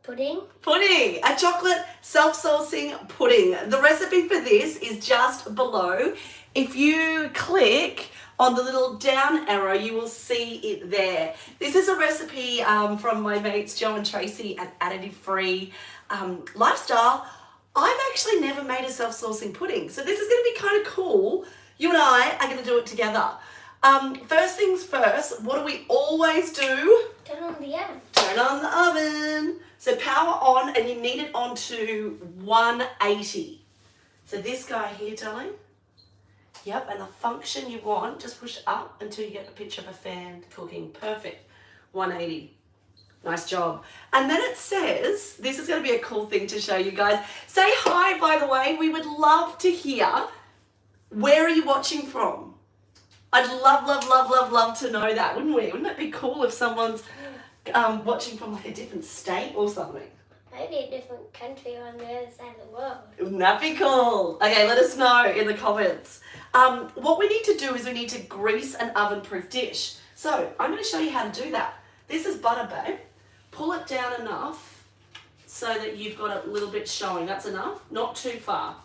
Pudding, a chocolate self-saucing pudding. The recipe for this is just below. If you click on the little down arrow, you will see it there. This is a recipe from my mates Joe and Tracy at Additive Free Lifestyle. I've actually never made a self-saucing pudding, so this is going to be kind of cool. You and I are going to do it together. First things first, what do we always do? Turn on the oven. Turn on the oven. So power on, and you need it on to 180. So this guy here, darling. Yep, and the function you want, just push up until you get a picture of a fan cooking. Perfect. 180. Nice job. And then it says, this is going to be a cool thing to show you guys. Say hi, by the way. We would love to hear, where are you watching from? I'd love to know that, wouldn't we? Wouldn't it be cool if someone's watching from like a different state or something? Maybe a different country on the other side of the world. Wouldn't that be cool? Okay, let us know in the comments. What we need to do is we need to grease an oven-proof dish. So I'm going to show you how to do that. This is butter, babe. Pull it down enough so that you've got a little bit showing. That's enough, not too far.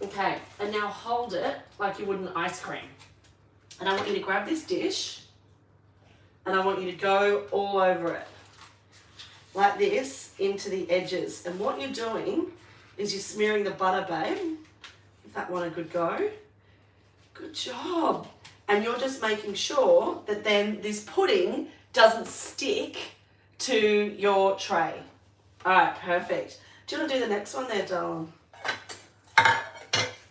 Okay, and now hold it like you would an ice cream. And I want you to grab this dish and I want you to go all over it. Like this, into the edges. And what you're doing is you're smearing the butter, babe. Give that one a good go. Good job. And you're just making sure that then this pudding doesn't stick to your tray. All right, perfect. Do you want to do the next one there, darling?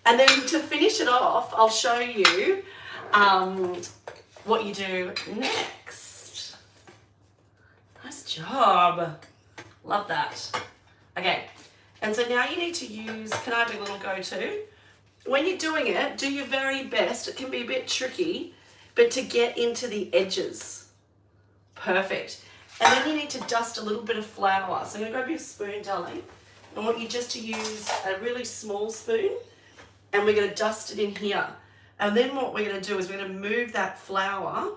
And then to finish it off, I'll show you what you do next. Nice job. Love that. Okay, and so now you need to use, can I have a little go-to? When you're doing it, do your very best. It can be a bit tricky, but to get into the edges. Perfect. And then you need to dust a little bit of flour. So I'm going to grab your spoon, darling. I want you just to use a really small spoon, and we're going to dust it in here. And then what we're going to do is we're going to move that flour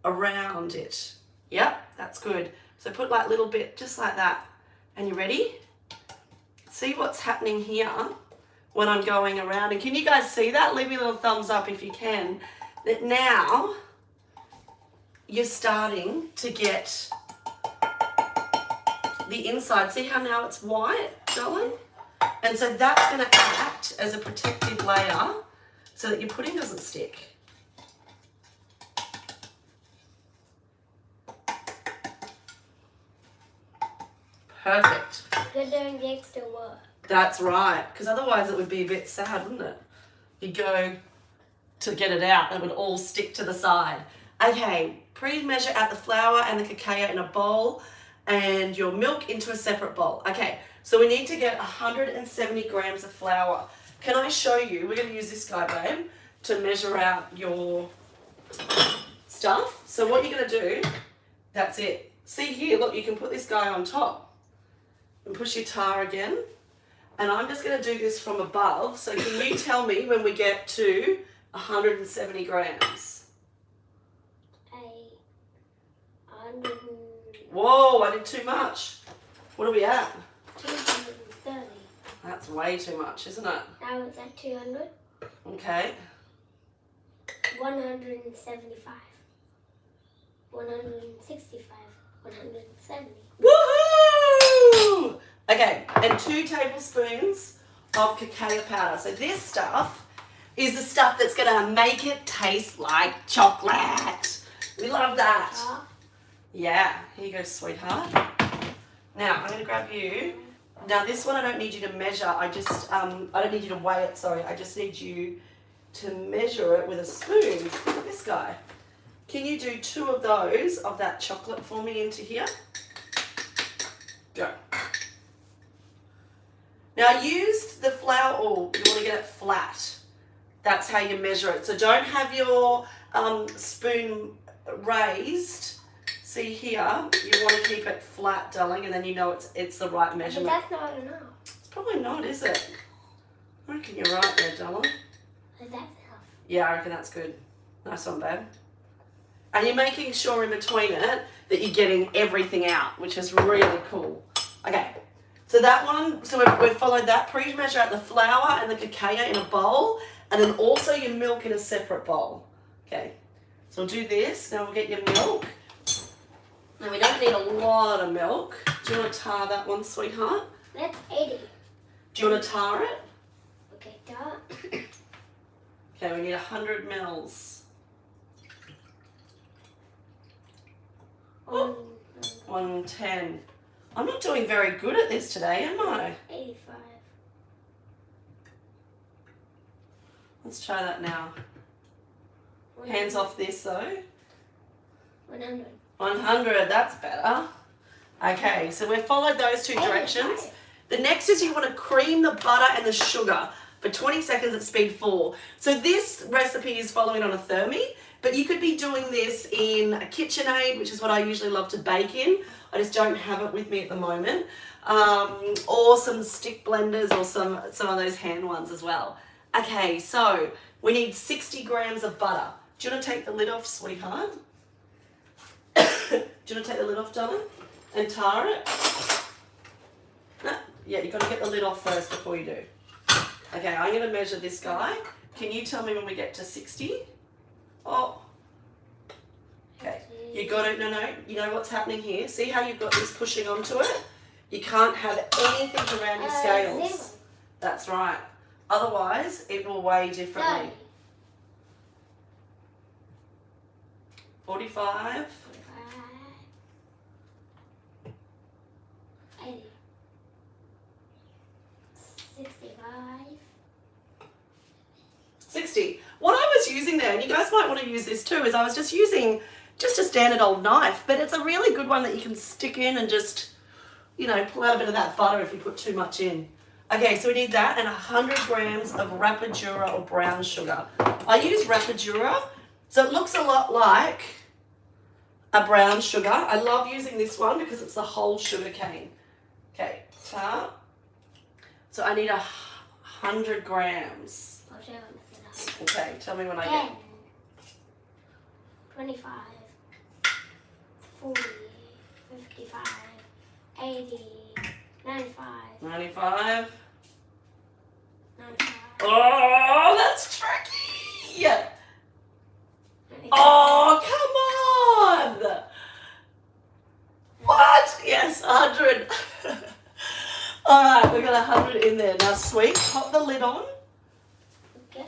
around it. Yep, that's good. So put like a little bit, just like that. And you ready? See what's happening here when I'm going around. And can you guys see that? Leave me a little thumbs up if you can. That now you're starting to get the inside. See how now it's white, darling? And so that's going to act as a protective layer so that your pudding doesn't stick. Perfect. You're doing the extra work. That's right, because otherwise it would be a bit sad, wouldn't it? You go to get it out and it would all stick to the side. Okay, pre-measure out the flour and the cacao in a bowl and your milk into a separate bowl. Okay, so we need to get 170 grams of flour. Can I show you? We're going to use this guy, babe, to measure out your stuff. So what you're going to do, that's it. See here, look, you can put this guy on top and push your tar again. And I'm just going to do this from above. So can you tell me when we get to 170 grams? 100. Whoa, I did too much. What are we at? 230. That's way too much, isn't it? Now it's at 200. Okay. 175. 165. 170. Woohoo! Okay, and 2 tablespoons of cacao powder. So this stuff is the stuff that's going to make it taste like chocolate. We love that. Yeah, here you go, sweetheart. Now, I'm going to grab you. Now, this one I don't need you to measure. I don't need you to weigh it, sorry. I just need you to measure it with a spoon. Look at this guy. Can you do 2 of those, of that chocolate for me into here? Go. Now, I used the flour, you want to get it flat. That's how you measure it. So don't have your spoon raised. See here, you want to keep it flat, darling, and then you know it's the right measurement. But that's not enough. It's probably not, is it? I reckon you're right there, darling. But that's enough. Yeah, I reckon that's good. Nice one, babe. And you're making sure in between it that you're getting everything out, which is really cool. Okay, so that one, so we've followed that. Pre-measure out the flour and the cacao in a bowl, and then also your milk in a separate bowl. Okay, so we'll do this. Now we'll get your milk. Now we don't need a lot of milk. Do you want to tar that one, sweetheart? That's 80. Do you want to tar it? Okay, tar. Okay, we need 100 mils. Oh, 110. I'm not doing very good at this today, am I? 85. Let's try that now. Hands off this though. 100. 100, that's better. Okay, so we've followed those two directions. The next is you want to cream the butter and the sugar for 20 seconds at speed 4. So this recipe is following on a thermi, but you could be doing this in a KitchenAid, which is what I usually love to bake in. I just don't have it with me at the moment. Or some stick blenders or some of those hand ones as well. Okay, so we need 60 grams of butter. Do you want to take the lid off, sweetheart? Do you want to take the lid off, darling? And tar it? No? Yeah, you've got to get the lid off first before you do. Okay, I'm going to measure this guy. Can you tell me when we get to 60? Oh. Okay, you got it. No, you know what's happening here? See how you've got this pushing onto it? You can't have anything around your scales. 0. That's right. Otherwise, it will weigh differently. 45. 80. 65. 60. What I was using there, and you guys might want to use this too, is I was just using just a standard old knife, but it's a really good one that you can stick in and just, you know, pull out a bit of that butter if you put too much in. Okay, so we need that and 100 grams of Rapadura or brown sugar. I use Rapadura, so it looks a lot like a brown sugar. I love using this one because it's the whole sugar cane. Okay, tar. So I need 100 grams. I'll show you. Okay, tell me when I 10. get. 25. 40. 55. 80. 95. 95. 95. Oh, that's tricky. 95. Oh, come on. What? Yes, 100. All right, we've got 100 in there. Now, sweet, pop the lid on. Okay.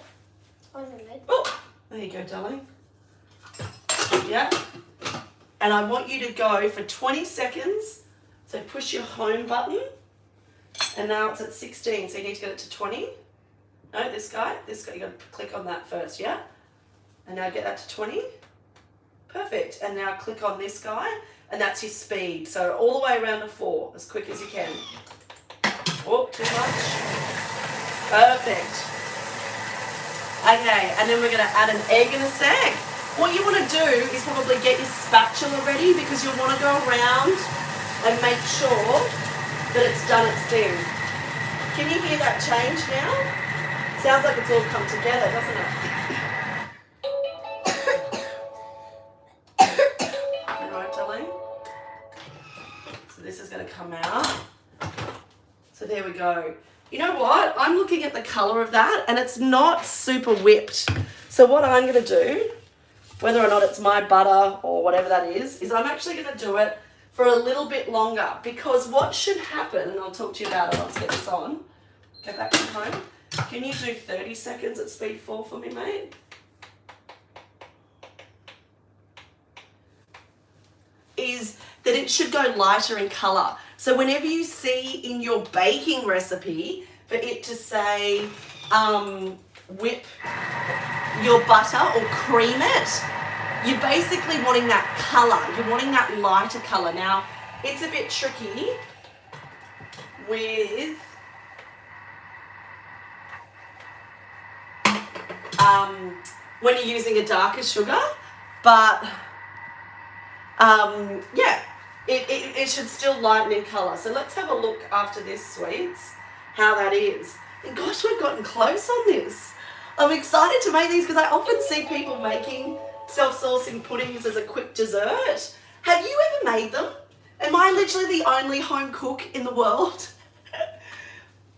Where's the lid? Oh, there you go, darling. Yeah. And I want you to go for 20 seconds. So push your home button. And now it's at 16, so you need to get it to 20. No, this guy, you got to click on that first, yeah? And now get that to 20. Perfect. And now click on this guy, and that's your speed. So all the way around to 4, as quick as you can. Oh, too much. Perfect. Okay, and then we're going to add an egg in a sec. What you want to do is probably get your spatula ready because you'll want to go around and make sure that it's done its thing. Can you hear that change now? Sounds like it's all come together, doesn't it? Alright, darling. So this is going to come out. So there we go. You know what? I'm looking at the colour of that and it's not super whipped. So what I'm going to do, whether or not it's my butter or whatever that is I'm actually going to do it for a little bit longer because what should happen, and I'll talk to you about it, let's get this on. Go back to home. Can you do 30 seconds at speed 4 for me, mate? Is that it should go lighter in colour. So whenever you see in your baking recipe for it to say whip your butter or cream it, you're basically wanting that colour. You're wanting that lighter colour. Now, it's a bit tricky with when you're using a darker sugar, but yeah, it should still lighten in colour. So let's have a look after this, sweets, how that is. And gosh, we've gotten close on this. I'm excited to make these because I often see people making self-saucing puddings as a quick dessert. Have you ever made them? Am I literally the only home cook in the world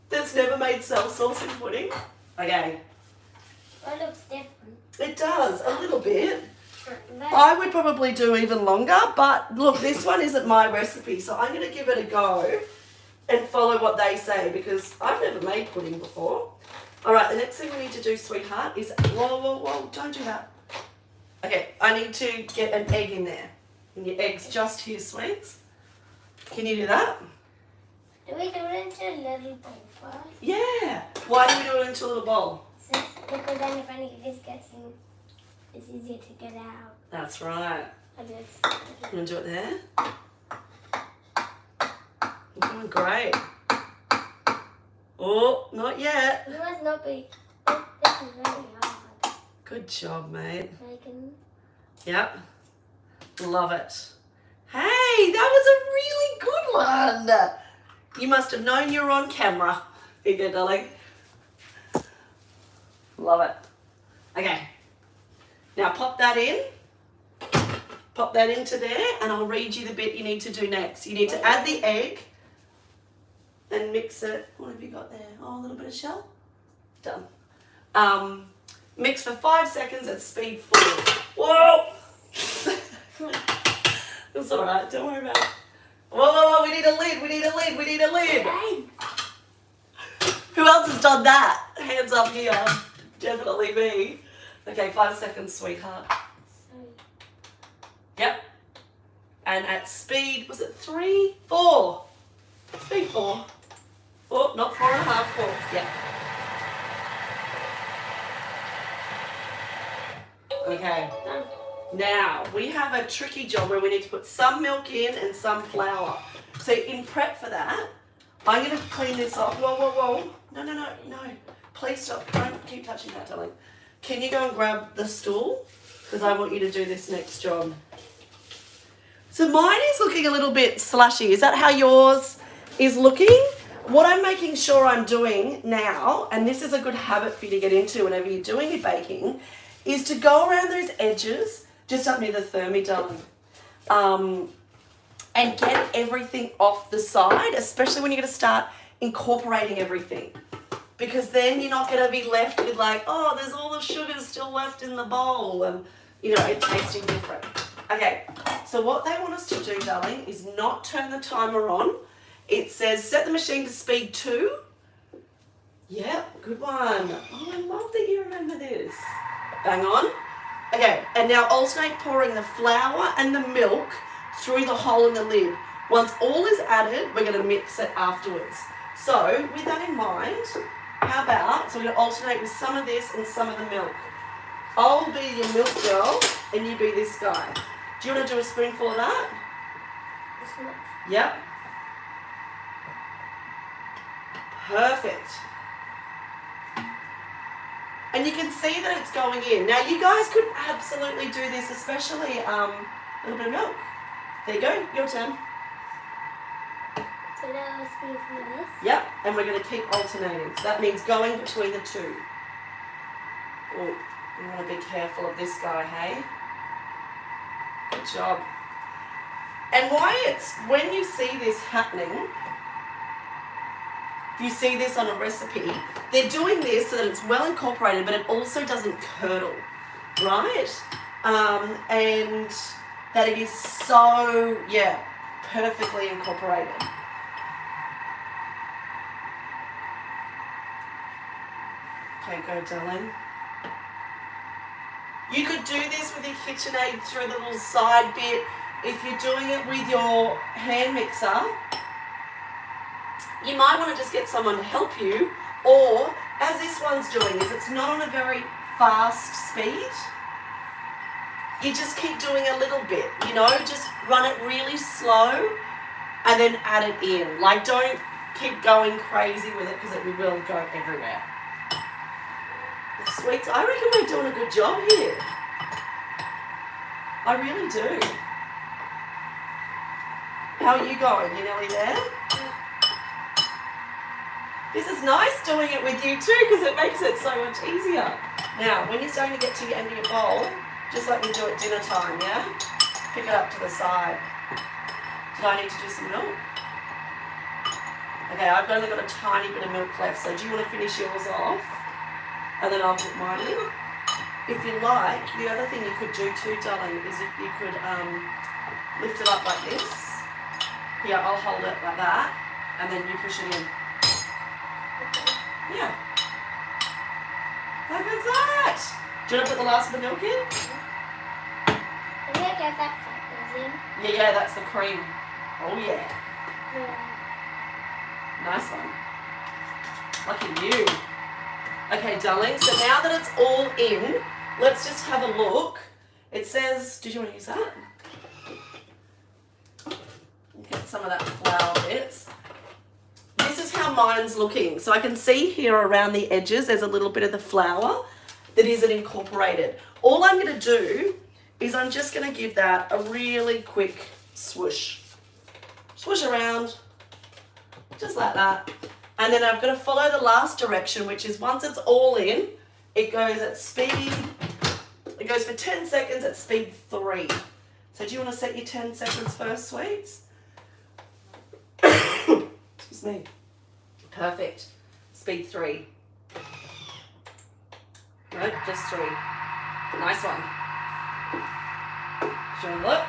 that's never made sauce in pudding? Okay. Well, it looks different. It does, a little bit. I would probably do even longer, but look, this one isn't my recipe, so I'm going to give it a go and follow what they say because I've never made pudding before. All right, the next thing we need to do, sweetheart, is... Whoa, don't do that. Okay, I need to get an egg in there. And your egg's just here, sweets. Can you do that? Do we do it into a little bowl first? Yeah. Why do we do it into a little bowl? Because then if any of this gets in, it's easier to get out. That's right. I guess. You want to do it there? You're doing great. Oh, not yet. You must not be. This is really hard. Good job, mate. Making. Yep. Love it. Hey, that was a really good one. You must have known you were on camera. Here you go, darling. Love it. Okay. Now pop that in. Pop that into there and I'll read you the bit you need to do next. You need to add the egg and mix it. What have you got there? Oh, a little bit of shell. Done. Mix for 5 seconds at speed 4. Whoa! It's all right. Don't worry about it. Whoa. We need a lid. Who else has done that? Hands up here. Definitely me. Okay, 5 seconds, sweetheart. Yep. And at speed, was it 3, 4? Speed 4. Oh, not 4.5, 4. Yep. Okay. Now, we have a tricky job where we need to put some milk in and some flour. So in prep for that, I'm going to clean this off. Whoa. No. Please stop. Don't keep touching that, darling. Can you go and grab the stool? Because I want you to do this next job. So mine is looking a little bit slushy. Is that how yours is looking? What I'm making sure I'm doing now, and this is a good habit for you to get into whenever you're doing your baking, is to go around those edges, just up near the thermi, darling, and get everything off the side, especially when you're going to start incorporating everything. Because then you're not going to be left with like, oh, there's all the sugars still left in the bowl and, you know, it tasting different. Okay, so what they want us to do, darling, is not turn the timer on. It says set the machine to speed 2. Yep, good one. Oh, I love that you remember this. Bang on. Okay, and now alternate pouring the flour and the milk through the hole in the lid. Once all is added, we're going to mix it afterwards. So, with that in mind, how about, so we're going to alternate with some of this and some of the milk. I'll be your milk girl and you be this guy. Do you want to do a spoonful of that? This much. Yep. Perfect. And you can see that it's going in. Now you guys could absolutely do this, especially a little bit of milk. There you go, your turn. So now a spoonful of this. Yep, and we're going to keep alternating. So that means going between the two. Oh, you want to be careful of this guy, hey? Good job. And why it's, when you see this happening, if you see this on a recipe, they're doing this so that it's well incorporated, but it also doesn't curdle, right? And that it is so, yeah, perfectly incorporated. Okay, go, darling. You could do this with your KitchenAid through the little side bit. If you're doing it with your hand mixer, you might want to just get someone to help you, or as this one's doing is it's not on a very fast speed. You just keep doing a little bit, you know, just run it really slow and then add it in. Like, don't keep going crazy with it because it will go everywhere. Sweets, I reckon we're doing a good job here. I really do. How are you going? You nearly there? This is nice doing it with you too because it makes it so much easier. Now, when you're starting to get to the end of your bowl, just like we do at dinner time, yeah? Pick it up to the side. Do I need to do some milk? Okay, I've only got a tiny bit of milk left, so do you want to finish yours off? And then I'll put mine in. If you like, the other thing you could do too, darling, is if you could lift it up like this. Here, I'll hold it like that, and then you push it in. Yeah. How good's that? Do you want to put the last of the milk in? Yeah, that's the cream. Oh yeah. Nice one. Lucky you. Okay, darling, so now that it's all in, let's just have a look. It says, did you want to use that? Get some of that flour bits. This is how mine's looking. So I can see here around the edges, there's a little bit of the flour that isn't incorporated. All I'm going to do is I'm just going to give that a really quick swoosh. Swoosh around, just like that. And then I've got to follow the last direction, which is once it's all in, it goes at speed, it goes for 10 seconds at speed 3. So do you want to set your 10 seconds first, sweets? Excuse me. Perfect. Speed 3. Nope, just 3. Nice one. Do you want to look?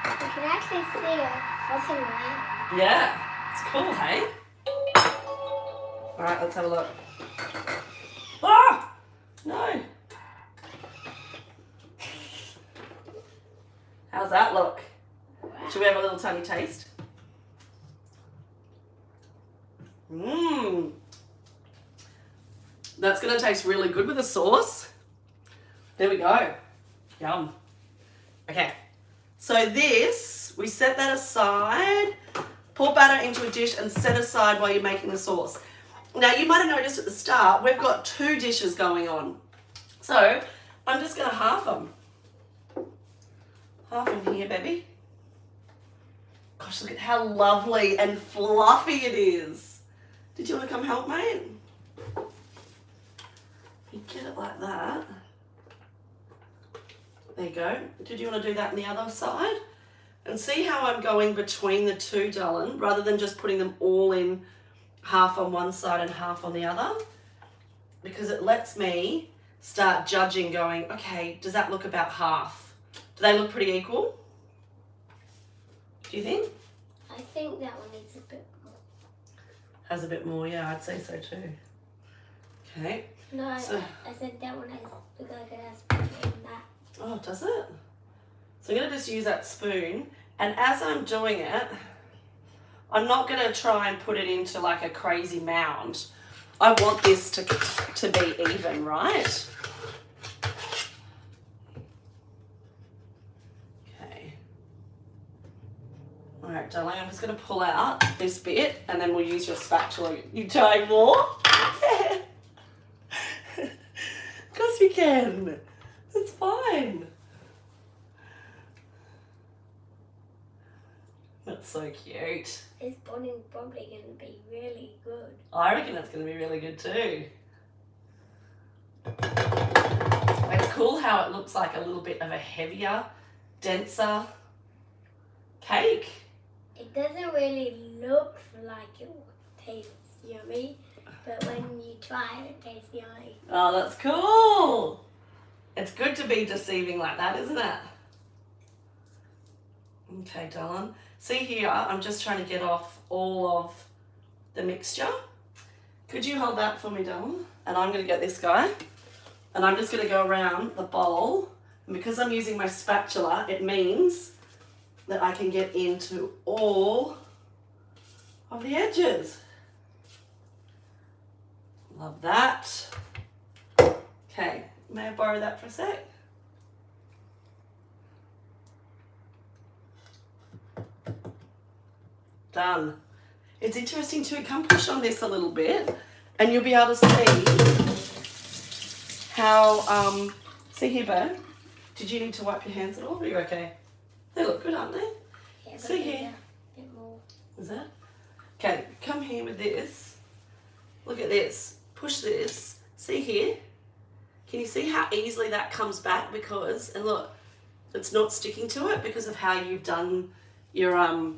You can actually see it floating around. Yeah, it's cool, hey? All right, let's have a look. Ah! No. How's that look? Should we have a little tiny taste? Mmm. That's going to taste really good with the sauce. There we go. Yum. Okay. So this, we set that aside, pour batter into a dish and set aside while you're making the sauce. Now you might have noticed at the start, we've got 2 dishes going on. So I'm just going to half them. Half in here, baby. Gosh, look at how lovely and fluffy it is. Did you want to come help, mate? You get it like that. There you go. Did you want to do that on the other side? And see how I'm going between the 2, darling, rather than just putting them all in half on one side and half on the other? Because it lets me start judging, going, okay, does that look about half? Do they look pretty equal? Do you think? I think that one needs a bit more. Has a bit more, yeah, I'd say so too. Okay. No, I said that one looks like it has more in that. Oh, does it? So I'm going to just use that spoon, and as I'm doing it, I'm not going to try and put it into like a crazy mound. I want this to be even, right? Okay. All right, darling, I'm just going to pull out this bit, and then we'll use your spatula. You try more? Of course you can. It's fine. That's so cute. This pudding's probably going to be really good. I reckon it's going to be really good too. It's cool how it looks like a little bit of a heavier, denser cake. It doesn't really look like it tastes yummy, but when you try it, it tastes yummy. Oh, that's cool. It's good to be deceiving like that, isn't it? Okay, darling. See here, I'm just trying to get off all of the mixture. Could you hold that for me, darling? And I'm going to get this guy. And I'm just going to go around the bowl. And because I'm using my spatula, it means that I can get into all of the edges. Love that. Okay, may I borrow that for a sec? Done. It's interesting too, come push on this a little bit and you'll be able to see how, see here, babe, did you need to wipe your hands at all? Are you okay? They look good, aren't they? Yeah, see here. A bit more. Is that? Okay, come here with this. Look at this. Push this. See here? Can you see how easily that comes back? Because, and look, it's not sticking to it because of how you've done your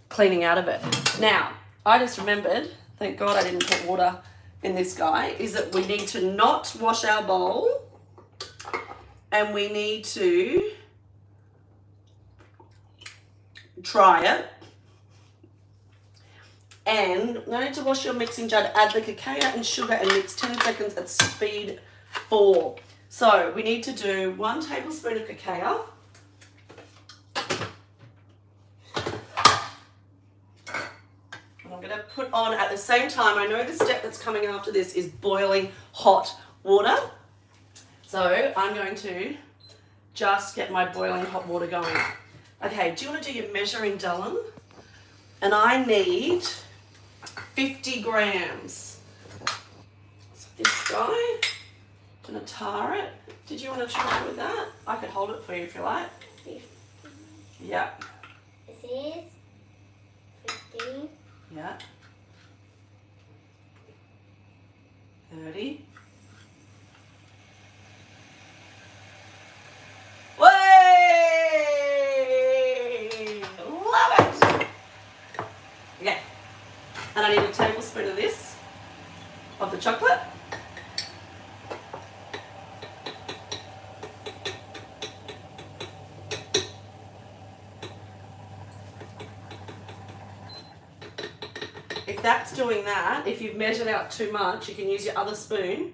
cleaning out of it. Now, I just remembered, thank God I didn't put water in this guy, is that we need to not wash our bowl and we need to try it. And no need to wash your mixing jar. Add the cacao and sugar and mix 10 seconds at speed 4. So we need to do 1 tablespoon of cacao. And I'm going to put on at the same time, I know the step that's coming after this is boiling hot water. So I'm going to just get my boiling hot water going. Okay, do you want to do your measuring, Dylan? And I need 50 grams. So this guy, I'm going to tar it. Did you want to try with that? I could hold it for you if you like. 50. Yeah. This is 15. Yeah. 30. Way! Love it! Okay. And I need a tablespoon of this, of the chocolate. If that's doing that, if you've measured out too much, you can use your other spoon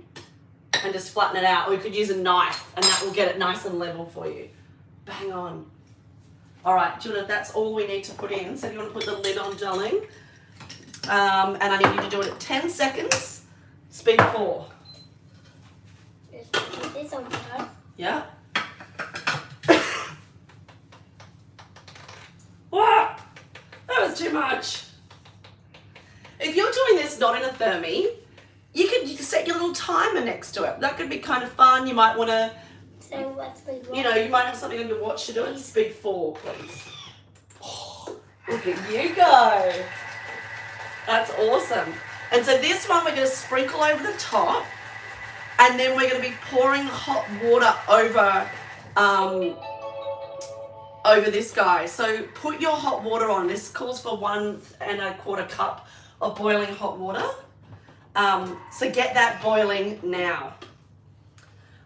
and just flatten it out. Or you could use a knife and that will get it nice and level for you. Bang on. All right, Judah, that's all we need to put in. So if you want to put the lid on, darling. And I need you to do it at 10 seconds, speed 4. Just put this on first. Yeah. What? That was too much. If you're doing this not in a thermi, you can set your little timer next to it. That could be kind of fun. You might want to, So what's the you know, you might have something on your watch to do it. Speed 4, please. Oh, look at you go. That's awesome. And so this one we're going to sprinkle over the top, and then we're going to be pouring hot water over this guy. So put your hot water on. This calls for 1 1/4 cup of boiling hot water. So get that boiling now.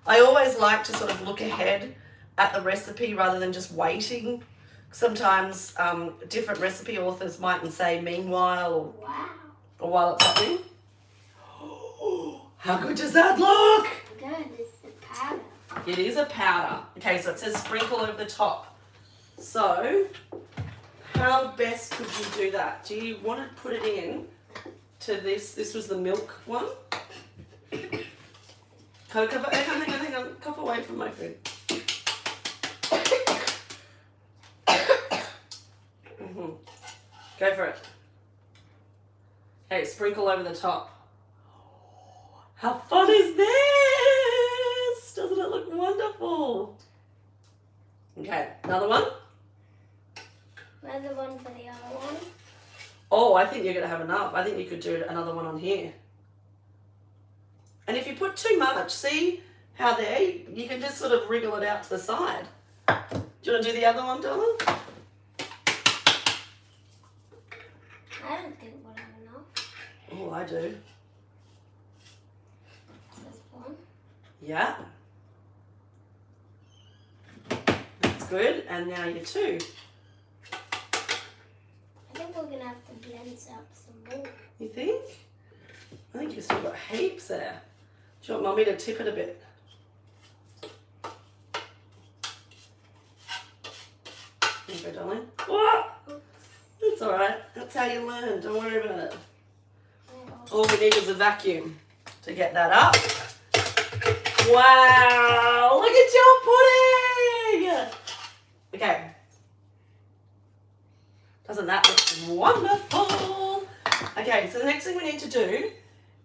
I always like to sort of look ahead at the recipe rather than just waiting. Sometimes different recipe authors mightn't say meanwhile Wow. or while it's happening. How good does that look? Good. It's the powder. It is a powder. Okay, so it says sprinkle over the top. So how best could you do that? Do you want to put it in to this? This was the milk one. Hang on. Cough away from my food. Go for it. Okay, sprinkle over the top. How fun is this? Doesn't it look wonderful? Okay, another one. Another one for the other one. Oh, I think you're going to have enough. I think you could do another one on here. And if you put too much, see how there, you can just sort of wriggle it out to the side. Do you want to do the other one, darling? I don't think we'll have enough. Oh, I do. This one. Yeah. That's good. And now your 2. I think we're going to have to blend up some more. You think? I think you've still got heaps there. Do you want Mummy to tip it a bit? There you go, darling. What? It's all right. That's how you learn. Don't worry about it. All we need is a vacuum to get that up. Wow! Look at your pudding! Okay. Doesn't that look wonderful? Okay, so the next thing we need to do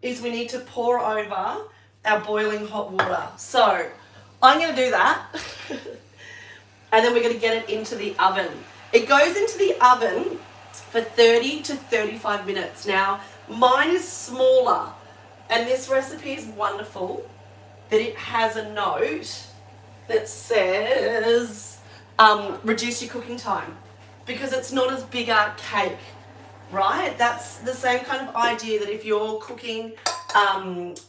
is we need to pour over our boiling hot water. So I'm going to do that. And then we're going to get it into the oven. It goes into the oven for 30 to 35 minutes. Now, mine is smaller, and this recipe is wonderful that it has a note that says reduce your cooking time because it's not as big a cake, right? That's the same kind of idea that if you're cooking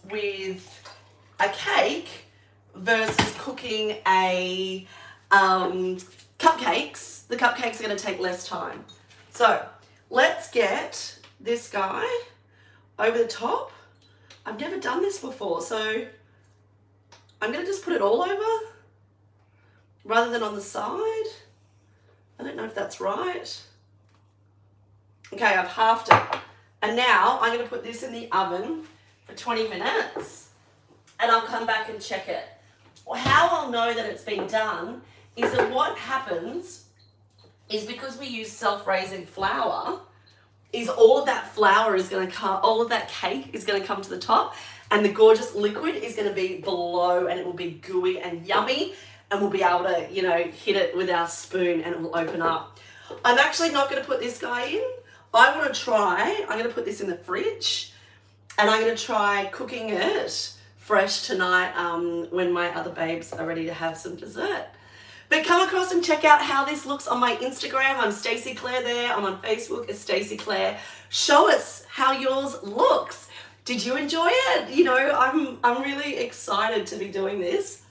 with a cake versus cooking a cupcakes, the cupcakes are going to take less time. So let's get this guy over the top. I've never done this before, so I'm going to just put it all over rather than on the side. I don't know if that's right. Okay, I've halved it. And now I'm going to put this in the oven for 20 minutes and I'll come back and check it. How I'll know that it's been done is that what happens is because we use self-raising flour, is all of that flour is going to come, all of that cake is going to come to the top and the gorgeous liquid is going to be below and it will be gooey and yummy and we'll be able to, you know, hit it with our spoon and it will open up. I'm actually not going to put this guy in. I'm going to put this in the fridge and I'm going to try cooking it fresh tonight when my other babes are ready to have some dessert. But come across and check out how this looks on my Instagram. I'm Stacey Claire there. I'm on Facebook as Stacey Claire. Show us how yours looks. Did you enjoy it? You know, I'm really excited to be doing this.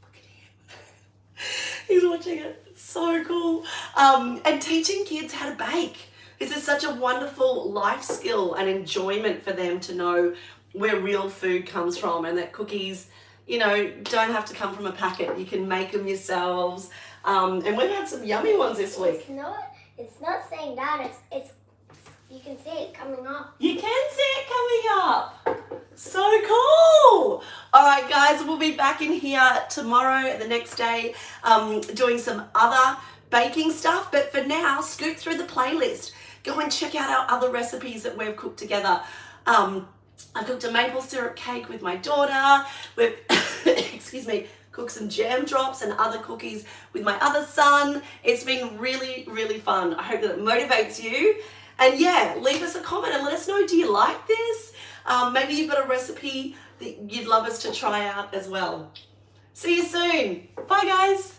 Look at him. He's watching it. It's so cool. And teaching kids how to bake. This is such a wonderful life skill and enjoyment for them to know where real food comes from and that cookies, you know, don't have to come from a packet. You can make them yourselves. And we've had some yummy ones this week. It's not saying that. It's you can see it coming up. You can see it coming up. So cool. All right, guys, we'll be back in here tomorrow, the next day, doing some other baking stuff. But for now, scoot through the playlist. Go and check out our other recipes that we've cooked together. I cooked a maple syrup cake with my daughter. We've, excuse me, cooked some jam drops and other cookies with my other son. It's been really, really fun. I hope that it motivates you. And yeah, leave us a comment and let us know, do you like this? Maybe you've got a recipe that you'd love us to try out as well. See you soon. Bye, guys.